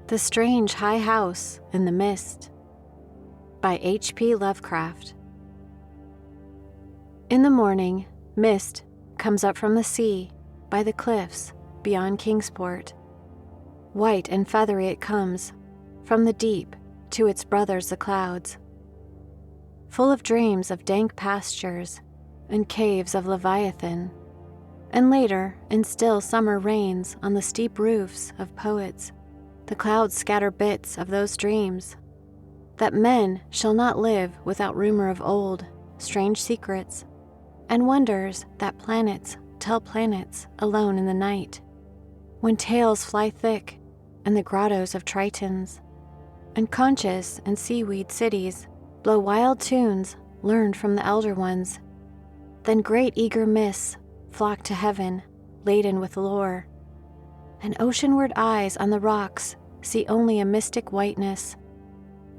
The Strange High House in the Mist by H.P. Lovecraft. In the morning, mist comes up from the sea by the cliffs beyond Kingsport. White and feathery it comes from the deep to its brothers the clouds, full of dreams of dank pastures and caves of Leviathan, and later in still summer rains on the steep roofs of poets. The clouds scatter bits of those dreams, that men shall not live without rumor of old, strange secrets, and wonders that planets tell planets alone in the night, when tales fly thick in the grottos of Tritons, and conches and seaweed cities blow wild tunes learned from the elder ones. Then great eager mists flock to heaven, laden with lore, and oceanward eyes on the rocks see only a mystic whiteness,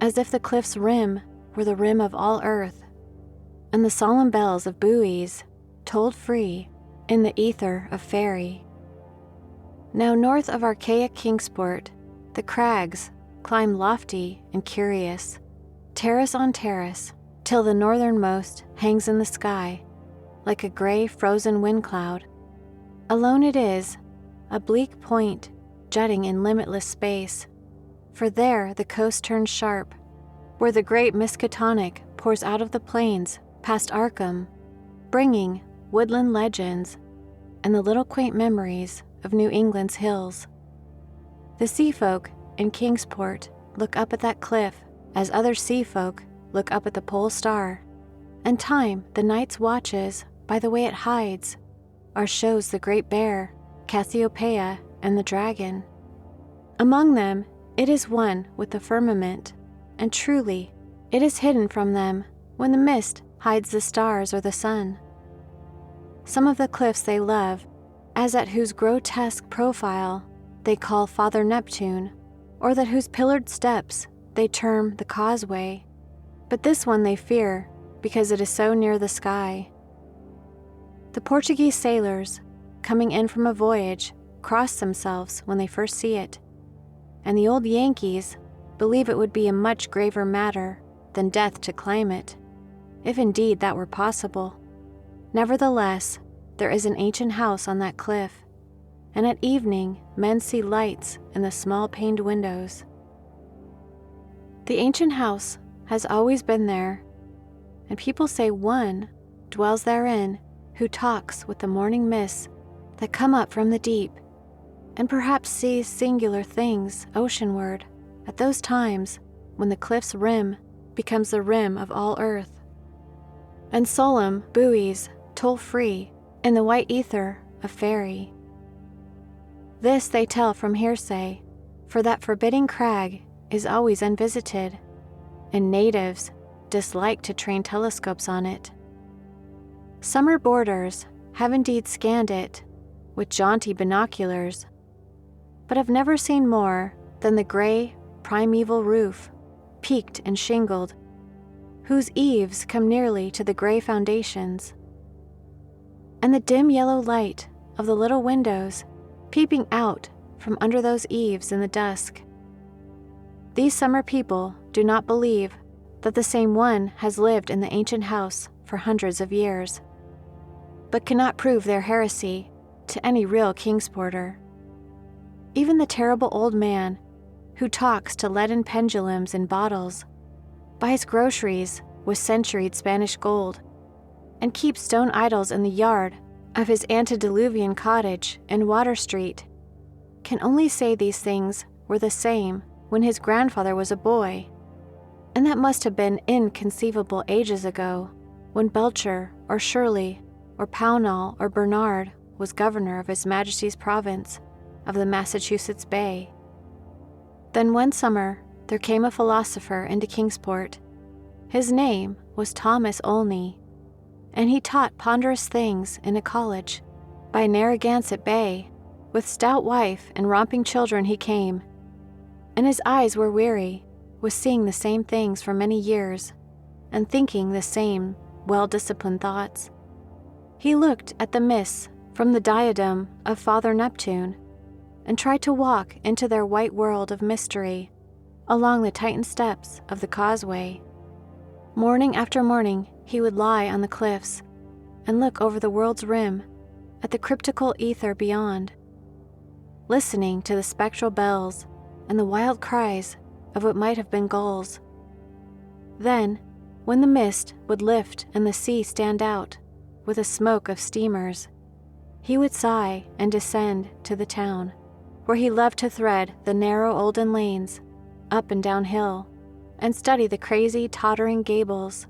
as if the cliff's rim were the rim of all earth, and the solemn bells of buoys tolled free in the ether of fairy. Now north of archaic Kingsport, the crags climb lofty and curious, terrace on terrace, till the northernmost hangs in the sky like a gray frozen wind cloud. Alone it is, a bleak point jutting in limitless space, for there the coast turns sharp, where the great Miskatonic pours out of the plains past Arkham, bringing woodland legends and the little quaint memories of New England's hills. The sea folk in Kingsport look up at that cliff as other sea folk look up at the pole star, and time the night's watches by the way it hides, or shows the great bear, Cassiopeia, and the dragon. Among them it is one with the firmament, and truly it is hidden from them when the mist hides the stars or the sun. Some of the cliffs they love, as at whose grotesque profile they call Father Neptune, or that whose pillared steps they term the causeway, but this one they fear because it is so near the sky. The Portuguese sailors, coming in from a voyage, cross themselves when they first see it, and the old Yankees believe it would be a much graver matter than death to climb it, if indeed that were possible. Nevertheless, there is an ancient house on that cliff, and at evening men see lights in the small paned windows. The ancient house has always been there, and people say one dwells therein who talks with the morning mists that come up from the deep, and perhaps sees singular things oceanward at those times when the cliff's rim becomes the rim of all earth, and solemn buoys toll free in the white ether of fairy. This they tell from hearsay, for that forbidding crag is always unvisited, and natives dislike to train telescopes on it. Summer boarders have indeed scanned it with jaunty binoculars, but have never seen more than the gray, primeval roof, peaked and shingled, whose eaves come nearly to the gray foundations, and the dim yellow light of the little windows peeping out from under those eaves in the dusk. These summer people do not believe that the same one has lived in the ancient house for hundreds of years, but cannot prove their heresy to any real Kingsporter. Even the terrible old man who talks to leaden pendulums in bottles, buys groceries with centuried Spanish gold, and keeps stone idols in the yard of his antediluvian cottage in Water Street, can only say these things were the same when his grandfather was a boy, and that must have been inconceivable ages ago, when Belcher or Shirley or Pownall or Bernard was governor of His Majesty's province of the Massachusetts Bay. Then one summer there came a philosopher into Kingsport. His name was Thomas Olney, and he taught ponderous things in a college by Narragansett Bay. With stout wife and romping children he came, and his eyes were weary with seeing the same things for many years, and thinking the same well-disciplined thoughts. He looked at the mists from the diadem of Father Neptune, and tried to walk into their white world of mystery along the tightened steps of the causeway. Morning after morning, he would lie on the cliffs and look over the world's rim at the cryptical ether beyond, listening to the spectral bells and the wild cries of what might have been gulls. Then, when the mist would lift and the sea stand out with a smoke of steamers, he would sigh and descend to the town, where he loved to thread the narrow olden lanes up and down hill and study the crazy tottering gables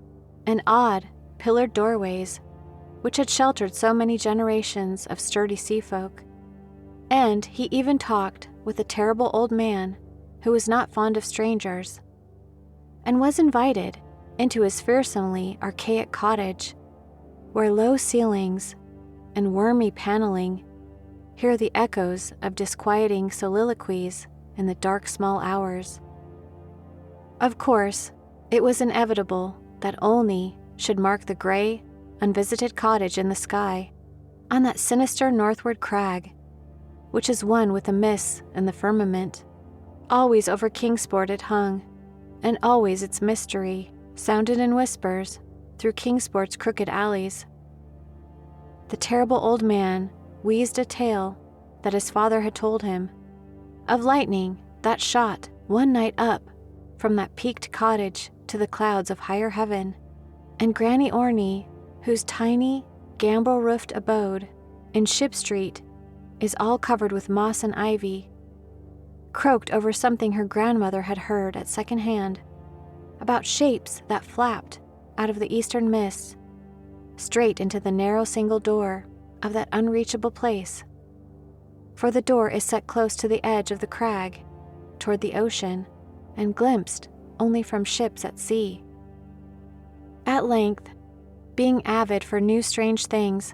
and odd pillared doorways which had sheltered so many generations of sturdy sea folk. And he even talked with a terrible old man who was not fond of strangers, and was invited into his fearsomely archaic cottage, where low ceilings and wormy paneling hear the echoes of disquieting soliloquies in the dark small hours. Of course, it was inevitable that Olney should mark the gray, unvisited cottage in the sky on that sinister northward crag, which is one with the mists and the firmament. Always over Kingsport it hung, and always its mystery sounded in whispers through Kingsport's crooked alleys. The terrible old man wheezed a tale that his father had told him, of lightning that shot one night up from that peaked cottage to the clouds of higher heaven, and Granny Orney, whose tiny, gambrel-roofed abode in Ship Street is all covered with moss and ivy, croaked over something her grandmother had heard at second hand about shapes that flapped out of the eastern mists straight into the narrow single door of that unreachable place. For the door is set close to the edge of the crag, toward the ocean, and glimpsed only from ships at sea. At length, being avid for new strange things,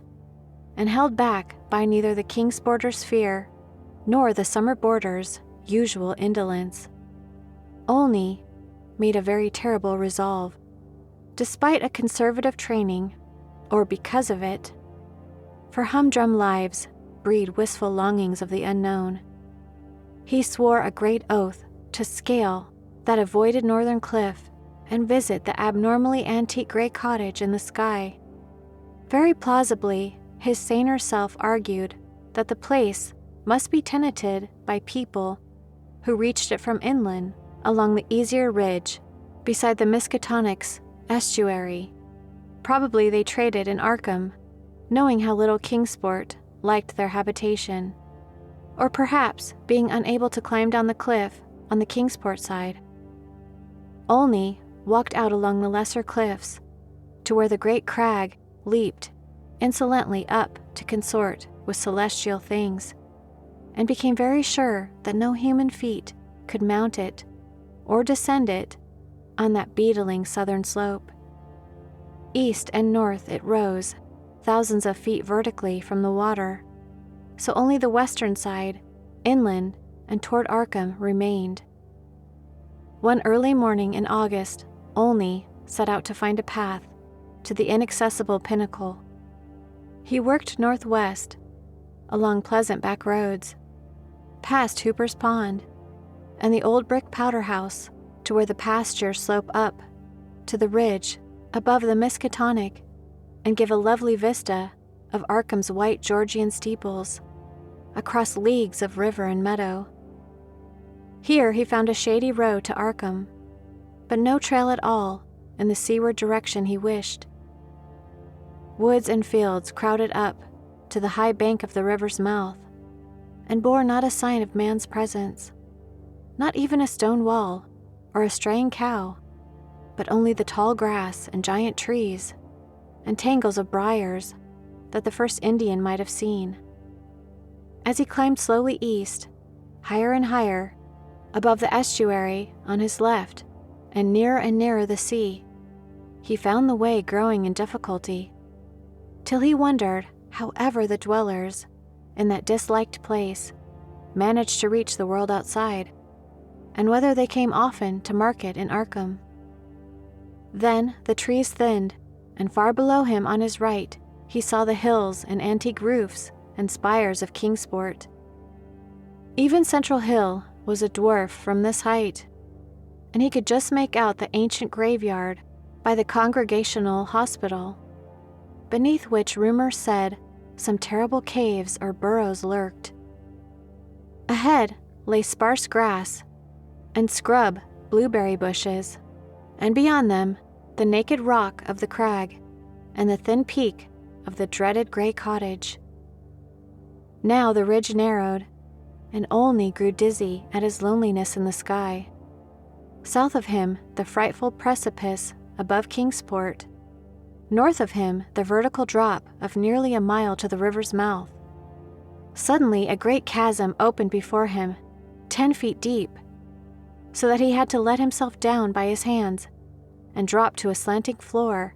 and held back by neither the Kingsporter's fear nor the summer boarder's usual indolence, Olney made a very terrible resolve. Despite a conservative training, or because of it, for humdrum lives breed wistful longings of the unknown, he swore a great oath to scale that avoided northern cliff and visit the abnormally antique gray cottage in the sky. Very plausibly, his saner self argued that the place must be tenanted by people who reached it from inland along the easier ridge beside the Miskatonic's estuary. Probably they traded in Arkham, knowing how little Kingsport liked their habitation, or perhaps being unable to climb down the cliff on the Kingsport side. Olney walked out along the lesser cliffs to where the great crag leaped insolently up to consort with celestial things, and became very sure that no human feet could mount it or descend it on that beetling southern slope. East and north it rose, thousands of feet vertically from the water, so only the western side, inland and toward Arkham, remained. One early morning in August, Olney set out to find a path to the inaccessible pinnacle. He worked northwest, along pleasant back roads, past Hooper's Pond and the old brick powder house to where the pastures slope up to the ridge above the Miskatonic and give a lovely vista of Arkham's white Georgian steeples across leagues of river and meadow. Here he found a shady road to Arkham, but no trail at all in the seaward direction he wished. Woods and fields crowded up to the high bank of the river's mouth and bore not a sign of man's presence, not even a stone wall or a straying cow, but only the tall grass and giant trees and tangles of briars that the first Indian might have seen. As he climbed slowly east, higher and higher, above the estuary on his left and nearer the sea, he found the way growing in difficulty, till he wondered how ever the dwellers in that disliked place managed to reach the world outside, and whether they came often to market in Arkham. Then the trees thinned, and far below him on his right he saw the hills and antique roofs and spires of Kingsport. Even Central Hill was a dwarf from this height, and he could just make out the ancient graveyard by the Congregational Hospital, beneath which rumor said some terrible caves or burrows lurked. Ahead lay sparse grass and scrub blueberry bushes, and beyond them the naked rock of the crag and the thin peak of the dreaded gray cottage. Now the ridge narrowed, and Olney grew dizzy at his loneliness in the sky. South of him, the frightful precipice above Kingsport. North of him, the vertical drop of nearly a mile to the river's mouth. Suddenly, a great chasm opened before him, 10 feet deep, so that he had to let himself down by his hands and drop to a slanting floor,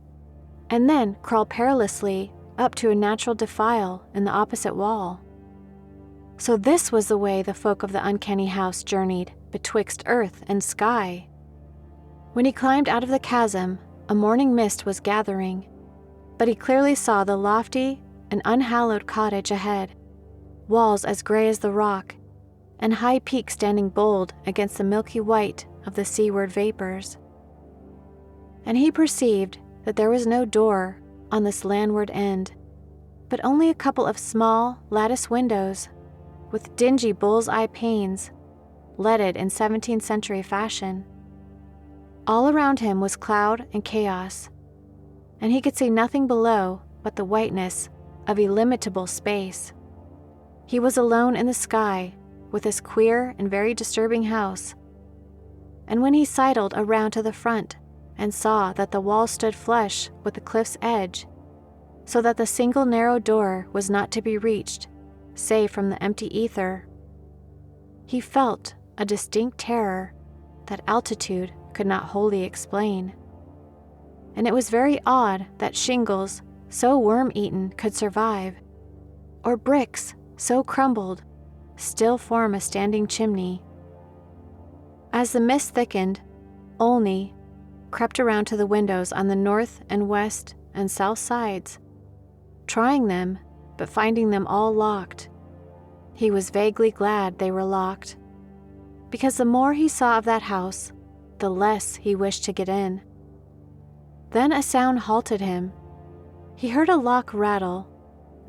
and then crawl perilously up to a natural defile in the opposite wall. So this was the way the folk of the uncanny house journeyed betwixt earth and sky. When he climbed out of the chasm, a morning mist was gathering, but he clearly saw the lofty and unhallowed cottage ahead, walls as gray as the rock, and high peaks standing bold against the milky white of the seaward vapors. And he perceived that there was no door on this landward end, but only a couple of small lattice windows with dingy bull's-eye panes, leaded in 17th century fashion. All around him was cloud and chaos, and he could see nothing below but the whiteness of illimitable space. He was alone in the sky with this queer and very disturbing house, and when he sidled around to the front and saw that the wall stood flush with the cliff's edge, so that the single narrow door was not to be reached save from the empty ether, he felt a distinct terror that altitude could not wholly explain. And it was very odd that shingles so worm-eaten could survive, or bricks so crumbled still form a standing chimney. As the mist thickened, Olney crept around to the windows on the north and west and south sides, trying them but finding them all locked. He was vaguely glad they were locked, because the more he saw of that house, the less he wished to get in. Then a sound halted him. He heard a lock rattle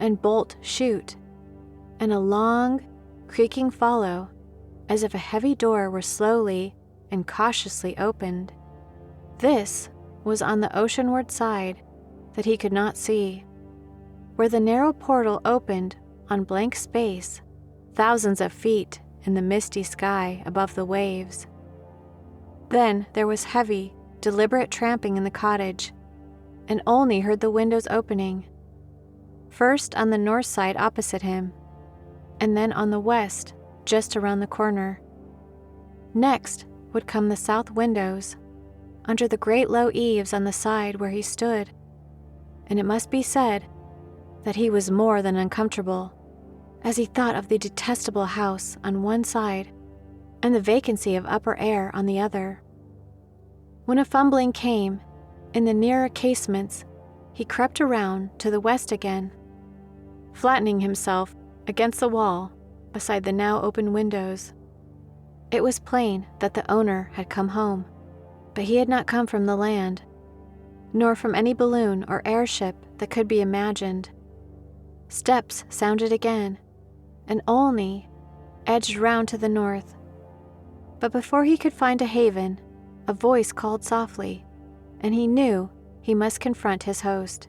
and bolt shoot, and a long, creaking follow, as if a heavy door were slowly and cautiously opened. This was on the oceanward side that he could not see, where the narrow portal opened on blank space, thousands of feet in the misty sky above the waves. Then there was heavy, deliberate tramping in the cottage, and Olney heard the windows opening, first on the north side opposite him, and then on the west, just around the corner. Next would come the south windows, under the great low eaves on the side where he stood, and it must be said that he was more than uncomfortable as he thought of the detestable house on one side and the vacancy of upper air on the other. When a fumbling came in the nearer casements, he crept around to the west again, flattening himself against the wall beside the now open windows. It was plain that the owner had come home, but he had not come from the land, nor from any balloon or airship that could be imagined. Steps sounded again, and Olney edged round to the north. But before he could find a haven, a voice called softly, and he knew he must confront his host.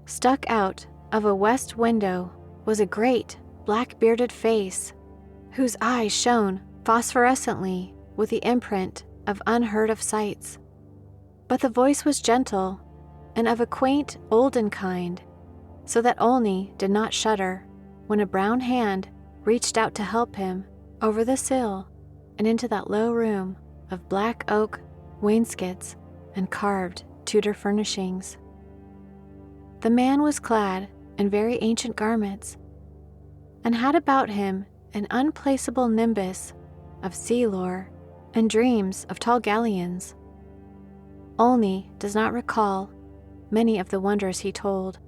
Stuck out of a west window was a great, black-bearded face, whose eyes shone phosphorescently with the imprint of unheard-of sights. But the voice was gentle and of a quaint, olden kind, so that Olney did not shudder when a brown hand reached out to help him over the sill and into that low room of black oak wainscots and carved Tudor furnishings. The man was clad in very ancient garments, and had about him an unplaceable nimbus of sea lore and dreams of tall galleons. Olney does not recall many of the wonders he told,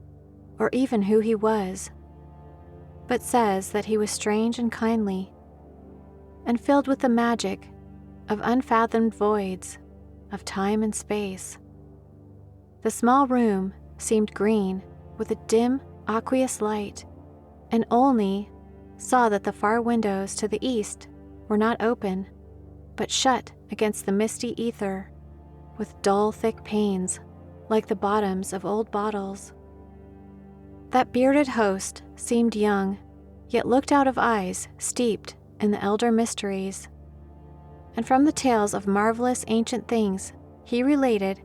or even who he was, but says that he was strange and kindly, and filled with the magic of unfathomed voids of time and space. The small room seemed green with a dim, aqueous light, and Olney saw that the far windows to the east were not open, but shut against the misty ether with dull, thick panes like the bottoms of old bottles. That bearded host seemed young, yet looked out of eyes steeped in the elder mysteries. And from the tales of marvelous ancient things he related,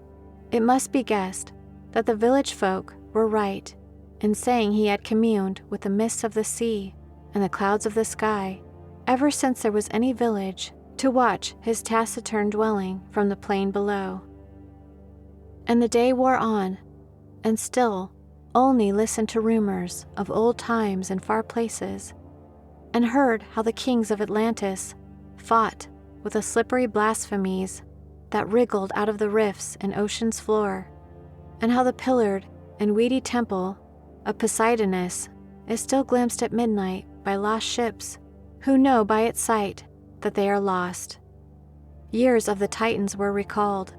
it must be guessed that the village folk were right in saying he had communed with the mists of the sea and the clouds of the sky ever since there was any village to watch his taciturn dwelling from the plain below. And the day wore on, and still Olney listened to rumors of old times and far places, and heard how the kings of Atlantis fought with the slippery blasphemies that wriggled out of the rifts in ocean's floor, and how the pillared and weedy temple of Poseidonus is still glimpsed at midnight by lost ships who know by its sight that they are lost. Years of the Titans were recalled,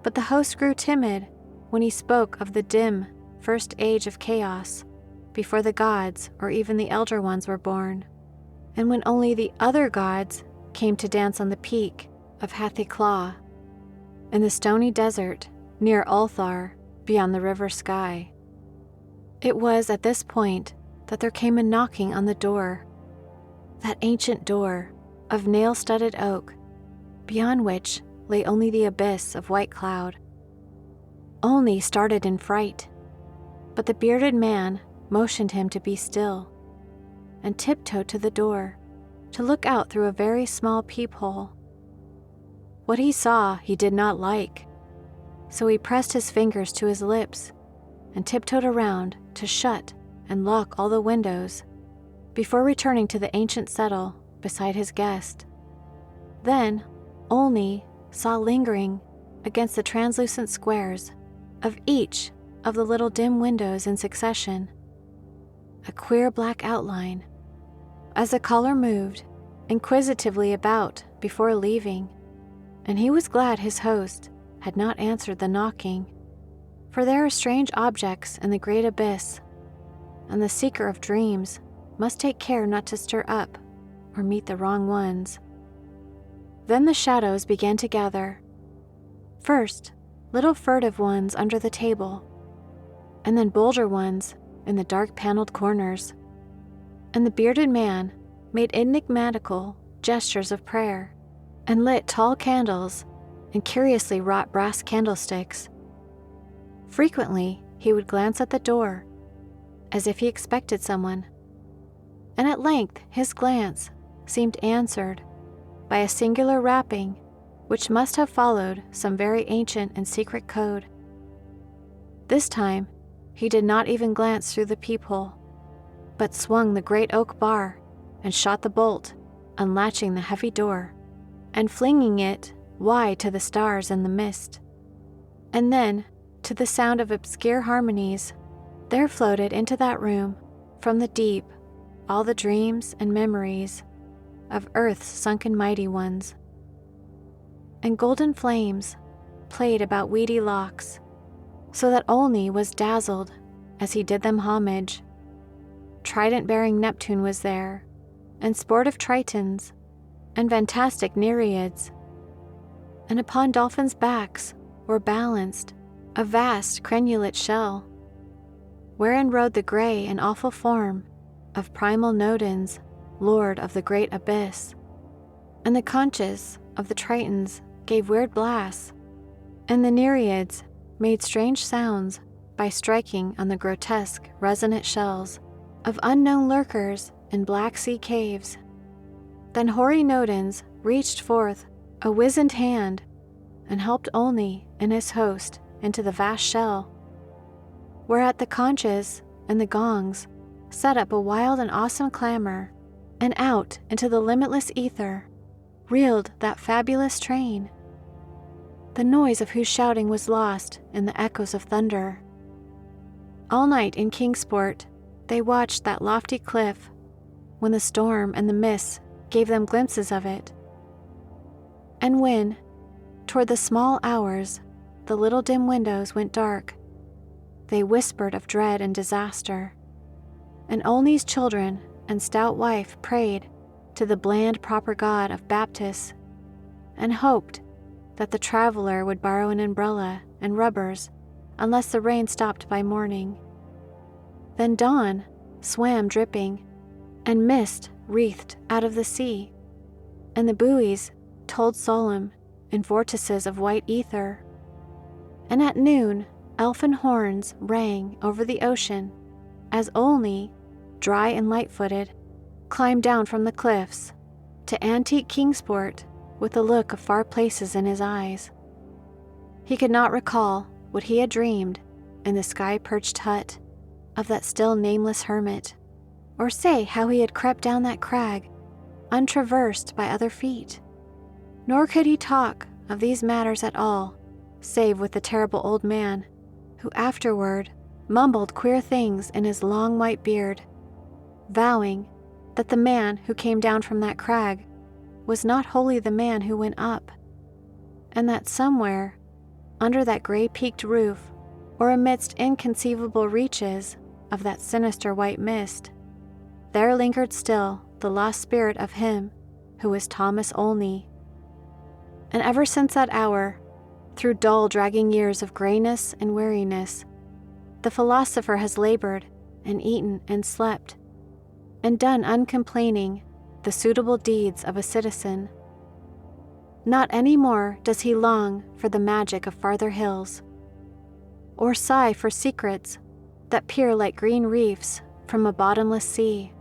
but the host grew timid when he spoke of the dim first age of chaos before the gods or even the elder ones were born, and when only the other gods came to dance on the peak of Hathikla in the stony desert near Ulthar beyond the river sky. It was at this point that there came a knocking on the door, that ancient door of nail-studded oak, beyond which lay only the abyss of white cloud. Olney started in fright, but the bearded man motioned him to be still, and tiptoed to the door to look out through a very small peephole. What he saw he did not like, so he pressed his fingers to his lips and tiptoed around to shut and lock all the windows before returning to the ancient settle beside his guest. Then Olney saw lingering against the translucent squares of each of the little dim windows in succession a queer black outline. As the caller moved inquisitively about before leaving, and he was glad his host had not answered the knocking, for there are strange objects in the great abyss, and the seeker of dreams must take care not to stir up or meet the wrong ones. Then the shadows began to gather. First, little furtive ones under the table, and then bolder ones in the dark paneled corners. And the bearded man made enigmatical gestures of prayer, and lit tall candles and curiously wrought brass candlesticks. Frequently, he would glance at the door, as if he expected someone, and at length his glance seemed answered by a singular rapping which must have followed some very ancient and secret code. This time, he did not even glance through the peephole, but swung the great oak bar and shot the bolt, unlatching the heavy door and flinging it wide to the stars and the mist. And then, to the sound of obscure harmonies, there floated into that room, from the deep, all the dreams and memories of Earth's sunken mighty ones. And golden flames played about weedy locks, so that Olney was dazzled as he did them homage. Trident-bearing Neptune was there, and sportive Tritons, and fantastic Nereids. And upon dolphins' backs were balanced a vast crenulate shell, wherein rode the gray and awful form of primal Nodens, lord of the great abyss. And the conches of the Tritons gave weird blasts, and the Nereids made strange sounds by striking on the grotesque resonant shells of unknown lurkers in black sea caves. Then hoary Nodens reached forth a wizened hand and helped Olney and his host into the vast shell, whereat the conches and the gongs set up a wild and awesome clamor, and out into the limitless ether reeled that fabulous train, the noise of whose shouting was lost in the echoes of thunder. All night in Kingsport they watched that lofty cliff when the storm and the mists gave them glimpses of it. And when, toward the small hours, the little dim windows went dark, they whispered of dread and disaster, and Olney's children and stout wife prayed to the bland proper God of Baptists, and hoped that the traveler would borrow an umbrella and rubbers unless the rain stopped by morning. Then dawn swam dripping, and mist wreathed out of the sea, and the buoys told solemn in vortices of white ether. And at noon elfin horns rang over the ocean as Olney, dry and light-footed, climbed down from the cliffs to antique Kingsport with the look of far places in his eyes. He could not recall what he had dreamed in the sky-perched hut of that still nameless hermit, or say how he had crept down that crag, untraversed by other feet. Nor could he talk of these matters at all, save with the terrible old man, who afterward mumbled queer things in his long white beard, vowing that the man who came down from that crag was not wholly the man who went up, and that somewhere, under that gray-peaked roof, or amidst inconceivable reaches of that sinister white mist, there lingered still the lost spirit of him who was Thomas Olney. And ever since that hour, through dull dragging years of grayness and weariness, the philosopher has labored and eaten and slept, and done uncomplaining the suitable deeds of a citizen. Not any more does he long for the magic of farther hills, or sigh for secrets that peer like green reefs from a bottomless sea.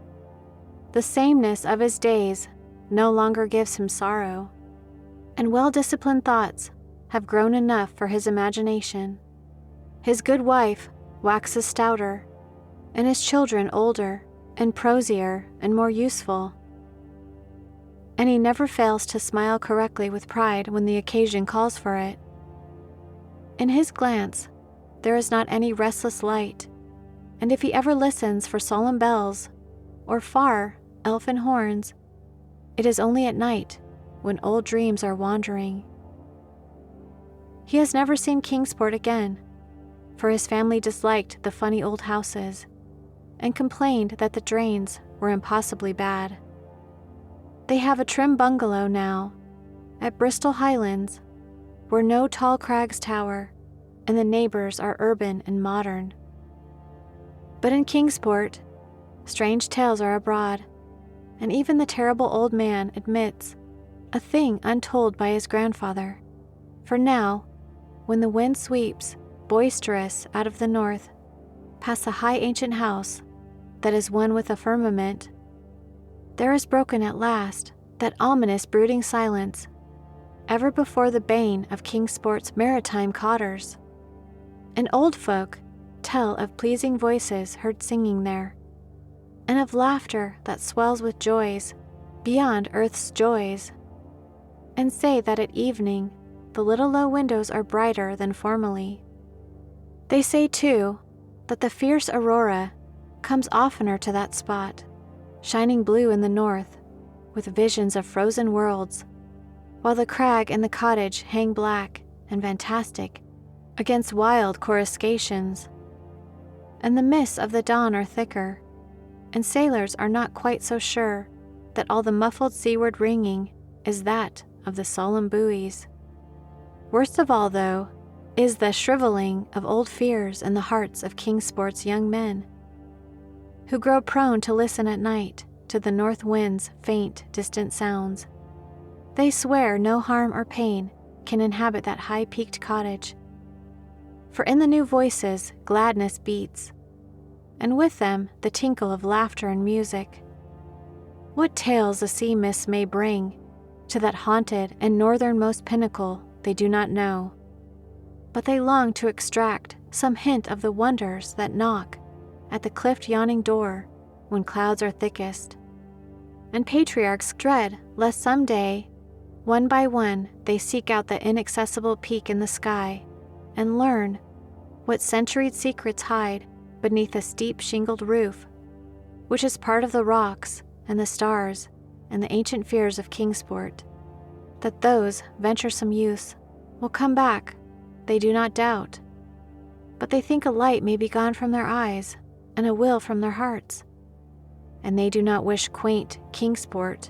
The sameness of his days no longer gives him sorrow, and well-disciplined thoughts have grown enough for his imagination. His good wife waxes stouter, and his children older and prosier and more useful, and he never fails to smile correctly with pride when the occasion calls for it. In his glance there is not any restless light, and if he ever listens for solemn bells or far elfin horns, it is only at night when old dreams are wandering. He has never seen Kingsport again, for his family disliked the funny old houses and complained that the drains were impossibly bad. They have a trim bungalow now at Bristol Highlands, where no tall crags tower, and the neighbors are urban and modern. But in Kingsport, strange tales are abroad, and even the terrible old man admits a thing untold by his grandfather. For now, when the wind sweeps boisterous out of the north, past the high ancient house that is one with a firmament, there is broken at last that ominous brooding silence, ever before the bane of Kingsport's maritime cotters. And old folk tell of pleasing voices heard singing there, and of laughter that swells with joys beyond earth's joys, and say that at evening the little low windows are brighter than formerly. They say, too, that the fierce aurora comes oftener to that spot, shining blue in the north, with visions of frozen worlds, while the crag and the cottage hang black and fantastic against wild coruscations, and the mists of the dawn are thicker, and sailors are not quite so sure that all the muffled seaward ringing is that of the solemn buoys. Worst of all, though, is the shriveling of old fears in the hearts of Kingsport's young men, who grow prone to listen at night to the north wind's faint, distant sounds. They swear no harm or pain can inhabit that high-peaked cottage, for in the new voices gladness beats, and with them the tinkle of laughter and music. What tales the sea mists may bring to that haunted and northernmost pinnacle they do not know, but they long to extract some hint of the wonders that knock at the cliff-yawning door when clouds are thickest, and patriarchs dread lest some day, one by one, they seek out the inaccessible peak in the sky and learn what centuried secrets hide beneath a steep shingled roof, which is part of the rocks and the stars and the ancient fears of Kingsport, that those venturesome youths will come back, they do not doubt, but they think a light may be gone from their eyes, and a will from their hearts, and they do not wish quaint Kingsport,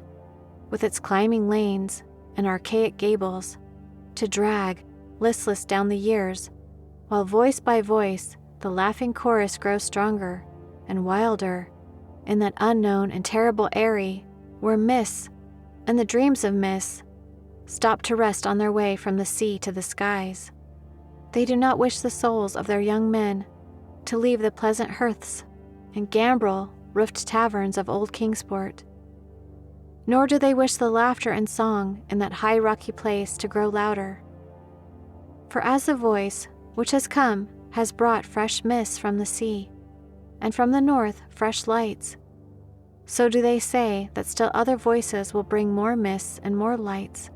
with its climbing lanes and archaic gables, to drag listless down the years, while voice by voice the laughing chorus grows stronger and wilder in that unknown and terrible eyrie where mists and the dreams of mists stop to rest on their way from the sea to the skies. They do not wish the souls of their young men to leave the pleasant hearths and gambrel roofed taverns of old Kingsport, nor do they wish the laughter and song in that high rocky place to grow louder. For as the voice which has come has brought fresh mists from the sea, and from the north fresh lights, so do they say that still other voices will bring more mists and more lights,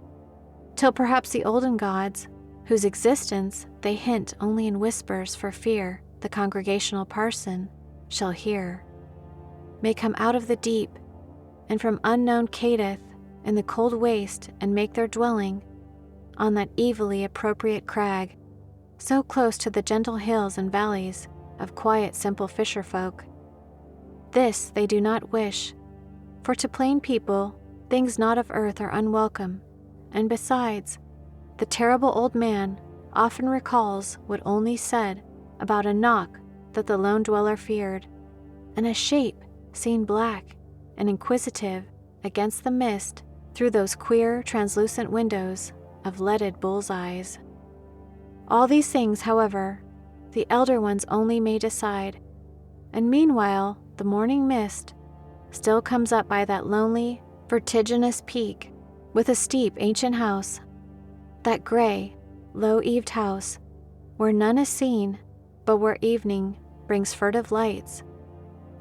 till perhaps the olden gods, whose existence they hint only in whispers for fear the congregational parson shall hear, may come out of the deep, and from unknown Cadith in the cold waste, and make their dwelling on that evilly appropriate crag, so close to the gentle hills and valleys of quiet simple fisher folk. This they do not wish, for to plain people things not of earth are unwelcome, and besides, the terrible old man often recalls what Olney said about a knock that the lone dweller feared, and a shape seen black and inquisitive against the mist through those queer translucent windows of leaded bull's eyes. All these things, however, the elder ones only may decide, and meanwhile the morning mist still comes up by that lonely, vertiginous peak with a steep ancient house, that gray, low-eaved house, where none is seen, but where evening brings furtive lights,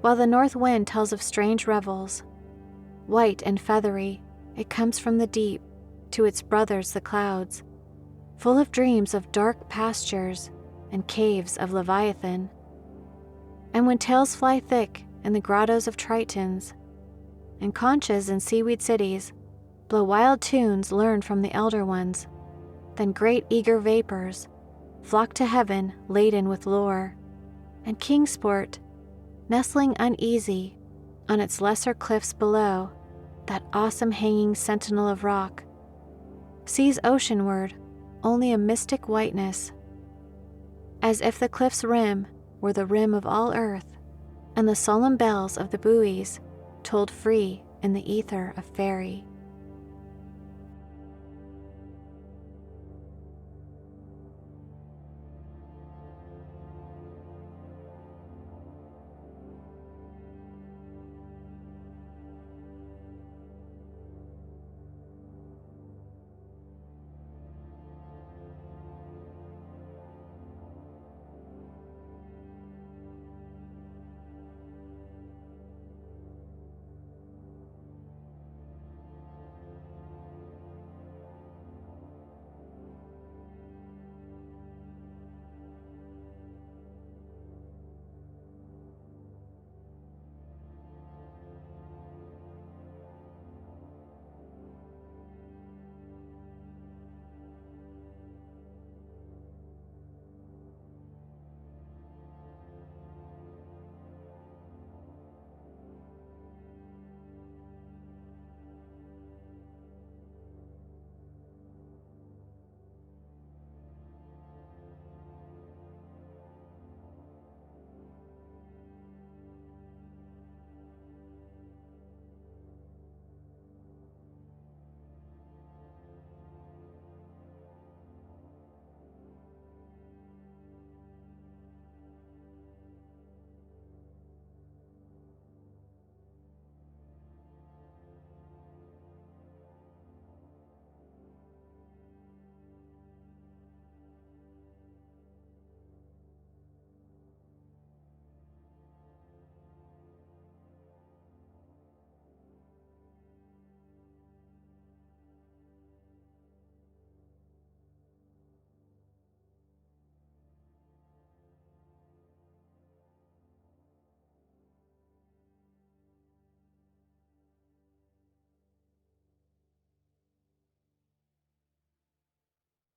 while the north wind tells of strange revels. White and feathery, it comes from the deep to its brothers the clouds, full of dreams of dark pastures and caves of Leviathan. And when tales fly thick in the grottos of Tritons, and conches in seaweed cities blow wild tunes learned from the elder ones, then great eager vapors flock to heaven laden with lore, and Kingsport, nestling uneasy on its lesser cliffs below that awesome hanging sentinel of rock, sees oceanward only a mystic whiteness, as if the cliff's rim were the rim of all earth, and the solemn bells of the buoys tolled free in the ether of faerie.